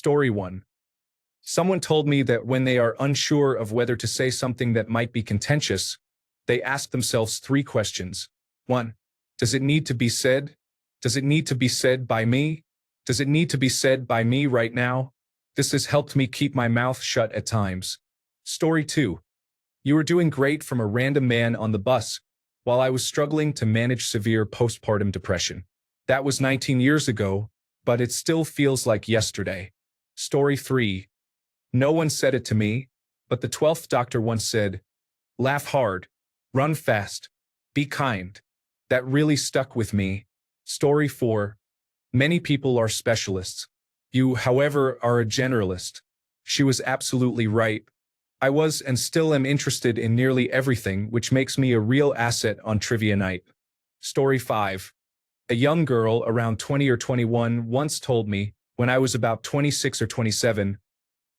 Story 1. Someone told me that when they are unsure of whether to say something that might be contentious, they ask themselves three questions. 1. Does it need to be said? Does it need to be said by me? Does it need to be said by me right now? This has helped me keep my mouth shut at times. Story 2. You were doing great from a random man on the bus while I was struggling to manage severe postpartum depression. That was 19 years ago, but it still feels like yesterday. Story 3. No one said it to me, but the 12th doctor once said, laugh hard, run fast, be kind. That really stuck with me. Story 4. Many people are specialists. You, however, are a generalist. She was absolutely right. I was and still am interested in nearly everything, which makes me a real asset on trivia night. Story 5. A young girl around 20 or 21 once told me, when I was about 26 or 27,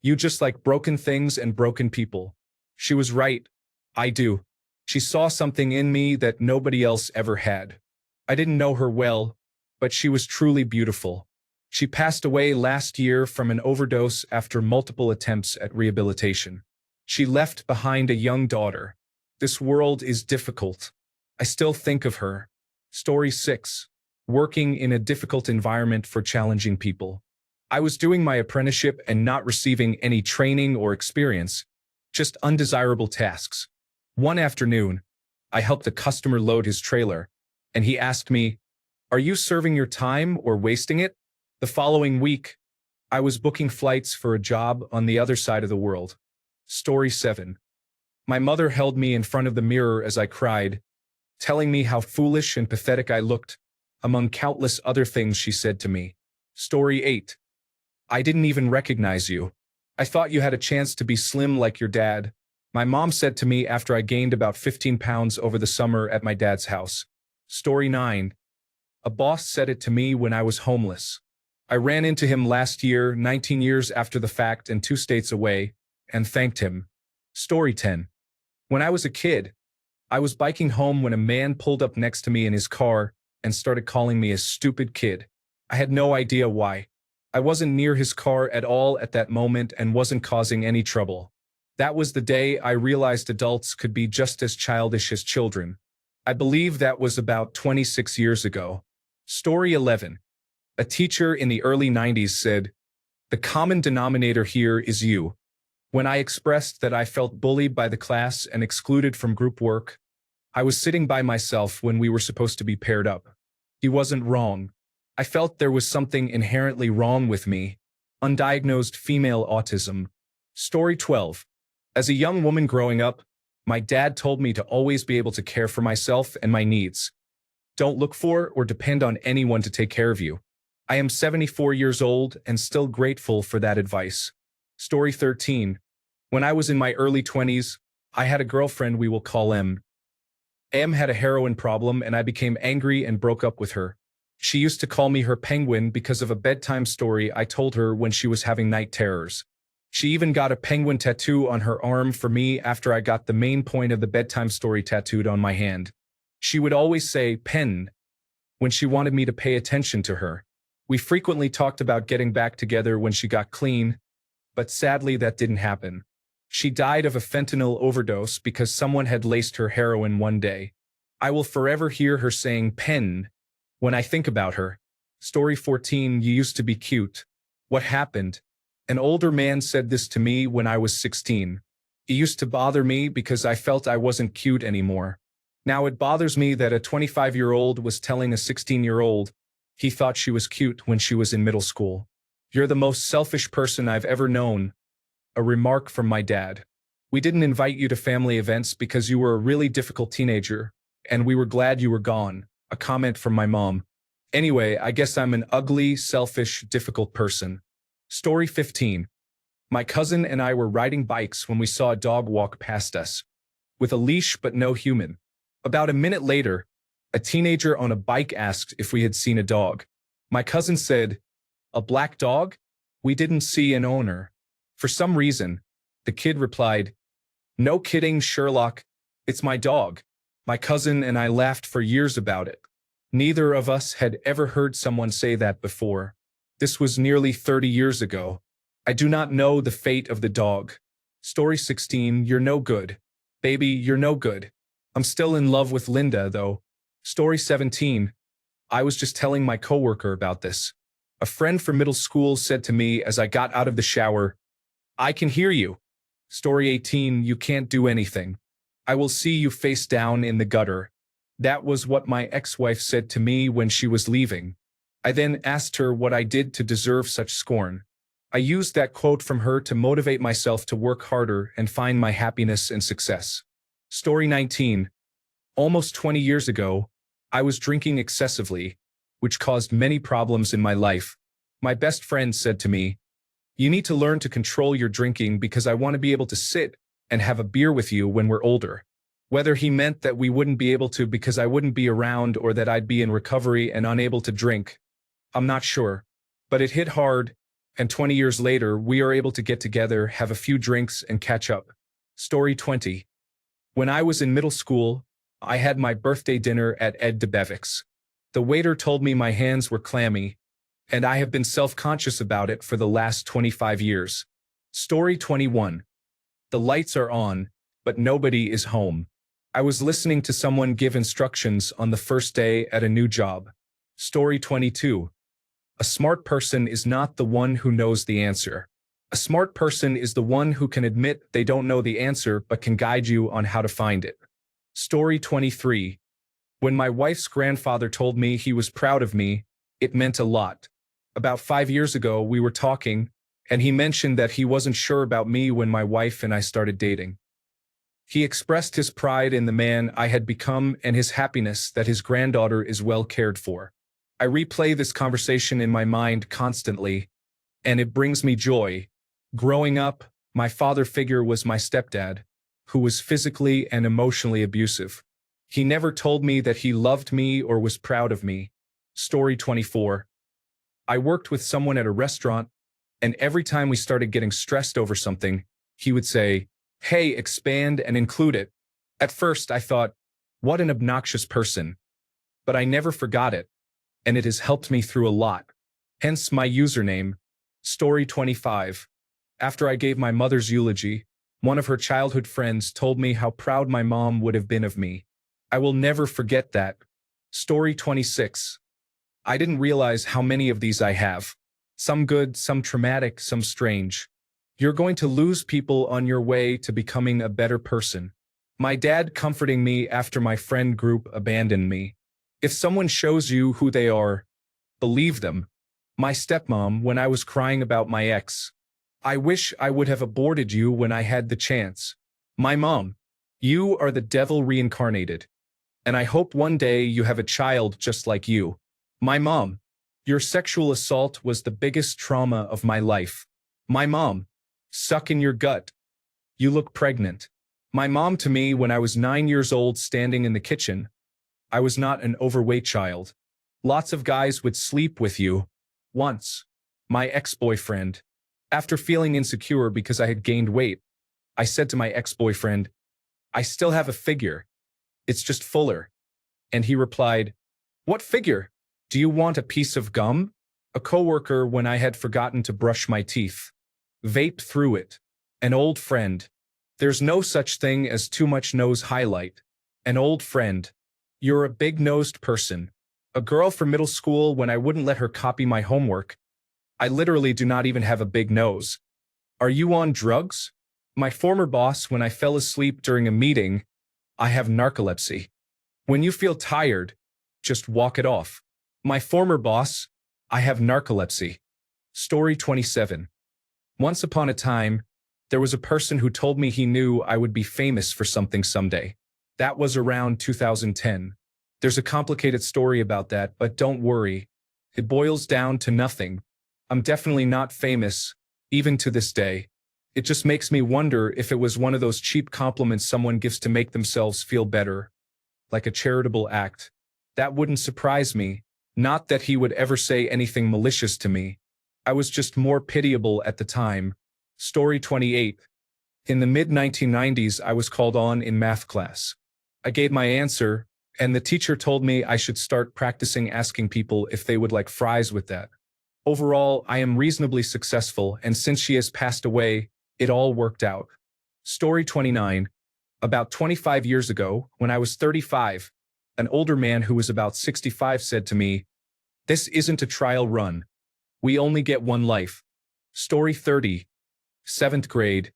you just like broken things and broken people. She was right. I do. She saw something in me that nobody else ever had. I didn't know her well, but she was truly beautiful. She passed away last year from an overdose after multiple attempts at rehabilitation. She left behind a young daughter. This world is difficult. I still think of her. Story 6. Working in a difficult environment for challenging people. I was doing my apprenticeship and not receiving any training or experience, just undesirable tasks. One afternoon, I helped a customer load his trailer, and he asked me, are you serving your time or wasting it? The following week, I was booking flights for a job on the other side of the world. Story 7. My mother held me in front of the mirror as I cried, telling me how foolish and pathetic I looked, among countless other things she said to me. Story 8. I didn't even recognize you. I thought you had a chance to be slim like your dad. My mom said to me after I gained about 15 pounds over the summer at my dad's house. Story 9. A boss said it to me when I was homeless. I ran into him last year, 19 years after the fact and 2 states away, and thanked him. Story 10. When I was a kid, I was biking home when a man pulled up next to me in his car and started calling me a stupid kid. I had no idea why. I wasn't near his car at all at that moment and wasn't causing any trouble. That was the day I realized adults could be just as childish as children. I believe that was about 26 years ago. Story 11. A teacher in the early 90s said, the common denominator here is you. When I expressed that I felt bullied by the class and excluded from group work, I was sitting by myself when we were supposed to be paired up. He wasn't wrong. I felt there was something inherently wrong with me. Undiagnosed female autism. Story 12. As a young woman growing up, my dad told me to always be able to care for myself and my needs. Don't look for or depend on anyone to take care of you. I am 74 years old and still grateful for that advice. Story 13. When I was in my early 20s, I had a girlfriend we will call M. M had a heroin problem and I became angry and broke up with her. She used to call me her penguin because of a bedtime story I told her when she was having night terrors. She even got a penguin tattoo on her arm for me after I got the main point of the bedtime story tattooed on my hand. She would always say, pen, when she wanted me to pay attention to her. We frequently talked about getting back together when she got clean, but sadly that didn't happen. She died of a fentanyl overdose because someone had laced her heroin one day. I will forever hear her saying pen when I think about her. Story 14. You used to be cute. What happened? An older man said this to me when I was 16. It used to bother me because I felt I wasn't cute anymore. Now it bothers me that a 25-year-old was telling a 16-year-old he thought she was cute when she was in middle school. You're the most selfish person I've ever known. A remark from my dad. We didn't invite you to family events because you were a really difficult teenager, and we were glad you were gone. A comment from my mom. Anyway, I guess I'm an ugly, selfish, difficult person. Story 15. My cousin and I were riding bikes when we saw a dog walk past us, with a leash but no human. About a minute later, a teenager on a bike asked if we had seen a dog. My cousin said, a black dog? We didn't see an owner. For some reason, the kid replied, no kidding, Sherlock, it's my dog. My cousin and I laughed for years about it. Neither of us had ever heard someone say that before. This was nearly 30 years ago. I do not know the fate of the dog. Story 16, you're no good. Baby, you're no good. I'm still in love with Linda, though. Story 17, I was just telling my coworker about this. A friend from middle school said to me as I got out of the shower, I can hear you. Story 18, you can't do anything. I will see you face down in the gutter. That was what my ex-wife said to me when she was leaving. I then asked her what I did to deserve such scorn. I used that quote from her to motivate myself to work harder and find my happiness and success. Story 19. Almost 20 years ago, I was drinking excessively, which caused many problems in my life. My best friend said to me, you need to learn to control your drinking because I want to be able to sit and have a beer with you when we're older. Whether he meant that we wouldn't be able to because I wouldn't be around or that I'd be in recovery and unable to drink, I'm not sure. But it hit hard, and 20 years later, we are able to get together, have a few drinks, and catch up. Story 20. When I was in middle school, I had my birthday dinner at Ed DeBevick's. The waiter told me my hands were clammy, and I have been self-conscious about it for the last 25 years. Story 21. The lights are on, but nobody is home. I was listening to someone give instructions on the first day at a new job. Story 22. A smart person is not the one who knows the answer. A smart person is the one who can admit they don't know the answer but can guide you on how to find it. Story 23. When my wife's grandfather told me he was proud of me, it meant a lot. About 5 years ago, we were talking, and he mentioned that he wasn't sure about me when my wife and I started dating. He expressed his pride in the man I had become and his happiness that his granddaughter is well cared for. I replay this conversation in my mind constantly, and it brings me joy. Growing up, my father figure was my stepdad, who was physically and emotionally abusive. He never told me that he loved me or was proud of me. Story 24. I worked with someone at a restaurant, and every time we started getting stressed over something, he would say, hey, expand and include it. At first, I thought, what an obnoxious person. But I never forgot it, and it has helped me through a lot. Hence my username, Story 25. After I gave my mother's eulogy, one of her childhood friends told me how proud my mom would have been of me. I will never forget that. Story 26. I didn't realize how many of these I have. Some good, some traumatic, some strange. You're going to lose people on your way to becoming a better person. My dad comforting me after my friend group abandoned me. If someone shows you who they are, believe them. My stepmom when I was crying about my ex. I wish I would have aborted you when I had the chance. My mom. You are the devil reincarnated. And I hope one day you have a child just like you. My mom. Your sexual assault was the biggest trauma of my life. My mom. Suck in your gut. You look pregnant. My mom to me when I was 9 years old standing in the kitchen. I was not an overweight child. Lots of guys would sleep with you. Once. My ex-boyfriend. After feeling insecure because I had gained weight, I said to my ex-boyfriend, I still have a figure. It's just fuller. And he replied, what figure? Do you want a piece of gum? A coworker when I had forgotten to brush my teeth. Vape through it. An old friend. There's no such thing as too much nose highlight. An old friend. You're a big-nosed person. A girl from middle school when I wouldn't let her copy my homework. I literally do not even have a big nose. Are you on drugs? My former boss when I fell asleep during a meeting. I have narcolepsy. When you feel tired, just walk it off. My former boss. I have narcolepsy. Story 27. Once upon a time, there was a person who told me he knew I would be famous for something someday. That was around 2010. There's a complicated story about that, but don't worry. It boils down to nothing. I'm definitely not famous, even to this day. It just makes me wonder if it was one of those cheap compliments someone gives to make themselves feel better. Like a charitable act. That wouldn't surprise me. Not that he would ever say anything malicious to me. I was just more pitiable at the time. Story 28. In the mid-1990s, I was called on in math class. I gave my answer, and the teacher told me I should start practicing asking people if they would like fries with that. Overall, I am reasonably successful, and since she has passed away, it all worked out. Story 29. About 25 years ago, when I was 35, an older man who was about 65 said to me, "This isn't a trial run. We only get one life." Story 30. 7th grade.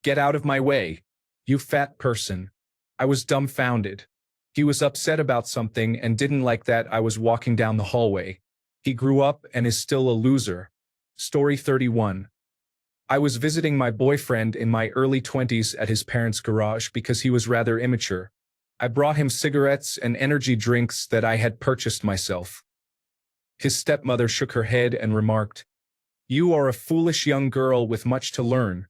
"Get out of my way, you fat person." I was dumbfounded. He was upset about something and didn't like that I was walking down the hallway. He grew up and is still a loser. Story 31. I was visiting my boyfriend in my early 20s at his parents' garage because he was rather immature. I brought him cigarettes and energy drinks that I had purchased myself. His stepmother shook her head and remarked, "You are a foolish young girl with much to learn."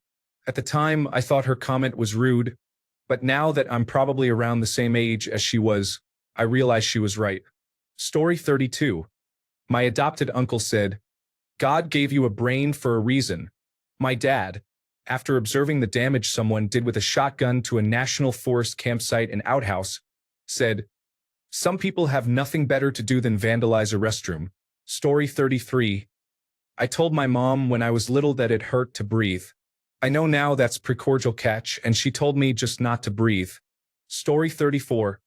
At the time, I thought her comment was rude, but now that I'm probably around the same age as she was, I realize she was right. Story 32. My adopted uncle said, "God gave you a brain for a reason." My dad, after observing the damage someone did with a shotgun to a national forest campsite and outhouse, said, "Some people have nothing better to do than vandalize a restroom." Story 33. I told my mom when I was little that it hurt to breathe. I know now that's precordial catch, and she told me just not to breathe. Story 34.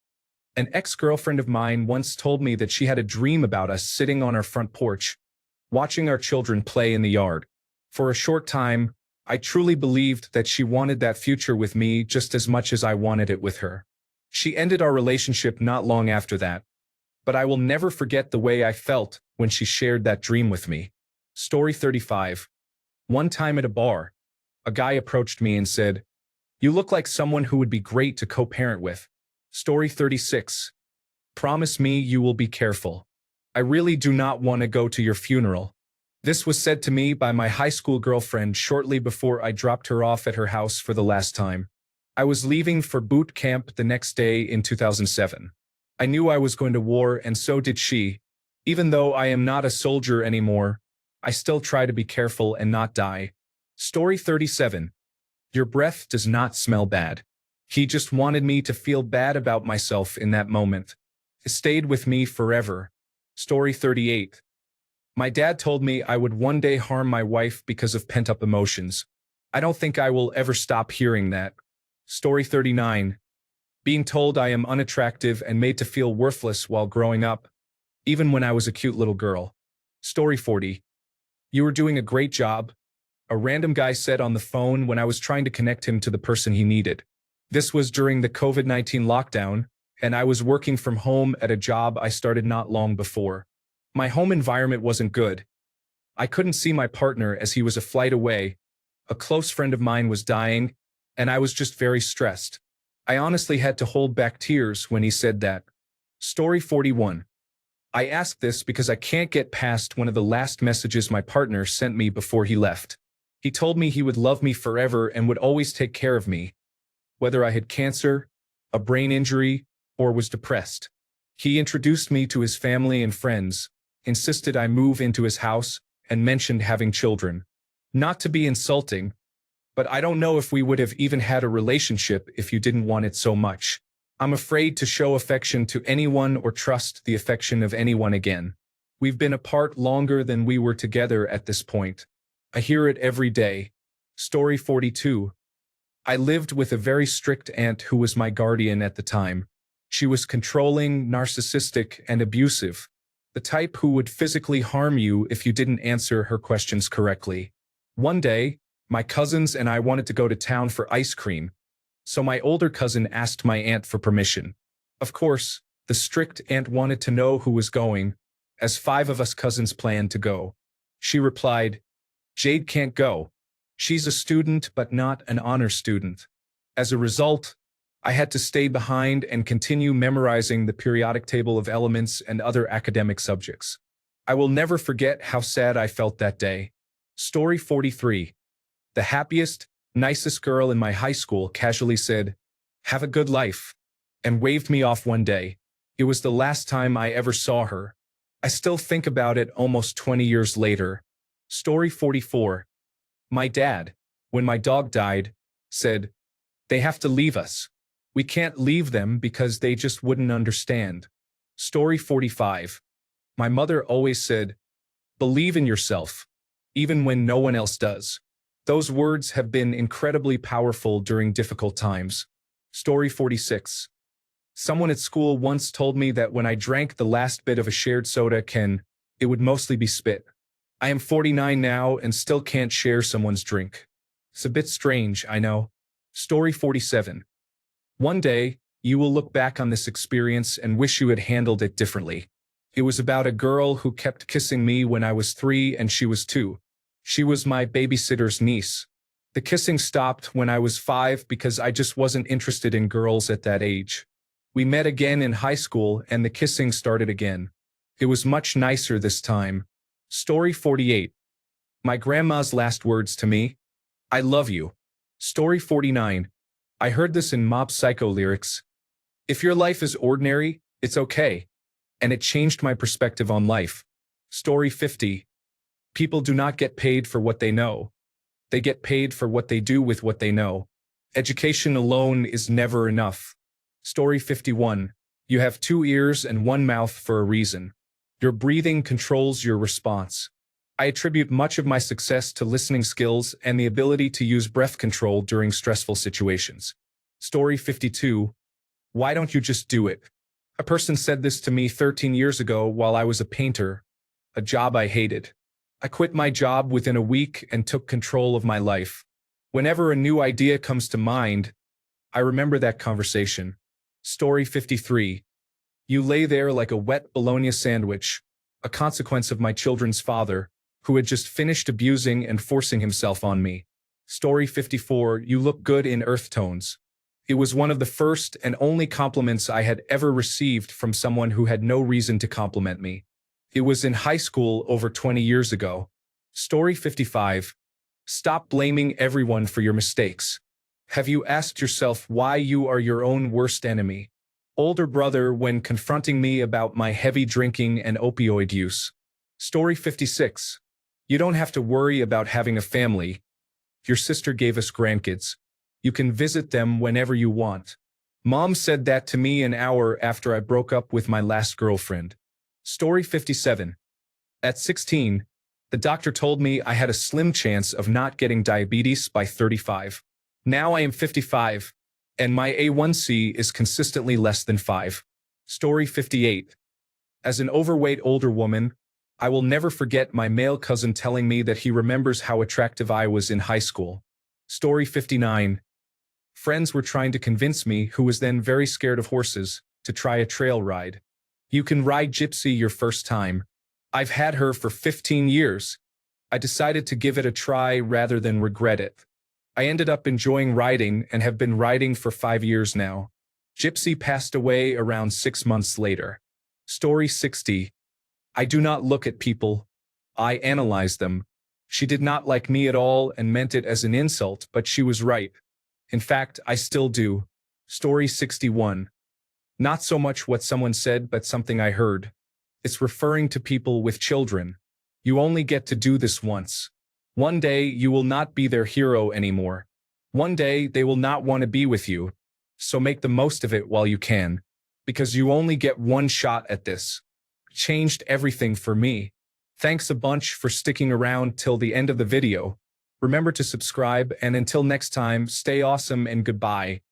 An ex-girlfriend of mine once told me that she had a dream about us sitting on our front porch, watching our children play in the yard. For a short time, I truly believed that she wanted that future with me just as much as I wanted it with her. She ended our relationship not long after that, but I will never forget the way I felt when she shared that dream with me. Story 35. One time at a bar, a guy approached me and said, "You look like someone who would be great to co-parent with." Story 36. Promise me you will be careful. I really do not want to go to your funeral. This was said to me by my high school girlfriend shortly before I dropped her off at her house for the last time. I was leaving for boot camp the next day in 2007. I knew I was going to war, and so did she. Even though I am not a soldier anymore, I still try to be careful and not die. Story 37. Your breath does not smell bad. He just wanted me to feel bad about myself in that moment. It stayed with me forever. Story 38. My dad told me I would one day harm my wife because of pent-up emotions. I don't think I will ever stop hearing that. Story 39. Being told I am unattractive and made to feel worthless while growing up, even when I was a cute little girl. Story 40. You were doing a great job, a random guy said on the phone when I was trying to connect him to the person he needed. This was during the COVID-19 lockdown, and I was working from home at a job I started not long before. My home environment wasn't good. I couldn't see my partner as he was a flight away. A close friend of mine was dying, and I was just very stressed. I honestly had to hold back tears when he said that. Story 41. I ask this because I can't get past one of the last messages my partner sent me before he left. He told me he would love me forever and would always take care of me, whether I had cancer, a brain injury, or was depressed. He introduced me to his family and friends, insisted I move into his house, and mentioned having children. Not to be insulting, but I don't know if we would have even had a relationship if you didn't want it so much. I'm afraid to show affection to anyone or trust the affection of anyone again. We've been apart longer than we were together at this point. I hear it every day. Story 42. I lived with a very strict aunt who was my guardian at the time. She was controlling, narcissistic, and abusive. The type who would physically harm you if you didn't answer her questions correctly. One day, my cousins and I wanted to go to town for ice cream, so my older cousin asked my aunt for permission. Of course, the strict aunt wanted to know who was going, as 5 of us cousins planned to go. She replied, "Jade can't go. She's a student but not an honor student." As a result, I had to stay behind and continue memorizing the periodic table of elements and other academic subjects. I will never forget how sad I felt that day. Story 43. The happiest, nicest girl in my high school casually said, "Have a good life," and waved me off one day. It was the last time I ever saw her. I still think about it almost 20 years later. Story 44. My dad, when my dog died, said, "They have to leave us. We can't leave them because they just wouldn't understand." Story 45. My mother always said, Believe in yourself, even when no one else does. Those words have been incredibly powerful during difficult times. Story 46. Someone at school once told me that when I drank the last bit of a shared soda can, it would mostly be spit. I am 49 now and still can't share someone's drink. It's a bit strange, I know. Story 47. One day, you will look back on this experience and wish you had handled it differently. It was about a girl who kept kissing me when I was 3 and she was 2. She was my babysitter's niece. The kissing stopped when I was 5 because I just wasn't interested in girls at that age. We met again in high school and the kissing started again. It was much nicer this time. Story 48. My grandma's last words to me: I love you. Story 49. I heard this in Mob Psycho lyrics. If your life is ordinary, it's okay. And it changed my perspective on life. Story 50. People do not get paid for what they know. They get paid for what they do with what they know. Education alone is never enough. Story 51. You have 2 ears and 1 mouth for a reason. Your breathing controls your response. I attribute much of my success to listening skills and the ability to use breath control during stressful situations. Story 52. Why don't you just do it? A person said this to me 13 years ago while I was a painter, a job I hated. I quit my job within a week and took control of my life. Whenever a new idea comes to mind, I remember that conversation. Story 53. You lay there like a wet bologna sandwich, a consequence of my children's father, who had just finished abusing and forcing himself on me. Story 54. You look good in earth tones. It was one of the first and only compliments I had ever received from someone who had no reason to compliment me. It was in high school over 20 years ago. Story 55. Stop blaming everyone for your mistakes. Have you asked yourself why you are your own worst enemy? Older brother when confronting me about my heavy drinking and opioid use. Story 56. You don't have to worry about having a family. Your sister gave us grandkids. You can visit them whenever you want. Mom said that to me an hour after I broke up with my last girlfriend. Story 57. At 16, the doctor told me I had a slim chance of not getting diabetes by 35. Now I am 55, and my A1C is consistently less than 5. Story 58. As an overweight older woman, I will never forget my male cousin telling me that he remembers how attractive I was in high school. Story 59. Friends were trying to convince me, who was then very scared of horses, to try a trail ride. You can ride Gypsy your first time. I've had her for 15 years. I decided to give it a try rather than regret it. I ended up enjoying riding and have been riding for 5 years now. Gypsy passed away around 6 months later. Story 60. I do not look at people. I analyze them. She did not like me at all and meant it as an insult, but she was right. In fact, I still do. Story 61. Not so much what someone said, but something I heard. It's referring to people with children. You only get to do this once. One day, you will not be their hero anymore. One day, they will not want to be with you. So make the most of it while you can. Because you only get one shot at this. Changed everything for me. Thanks a bunch for sticking around till the end of the video. Remember to subscribe, and until next time, stay awesome and goodbye.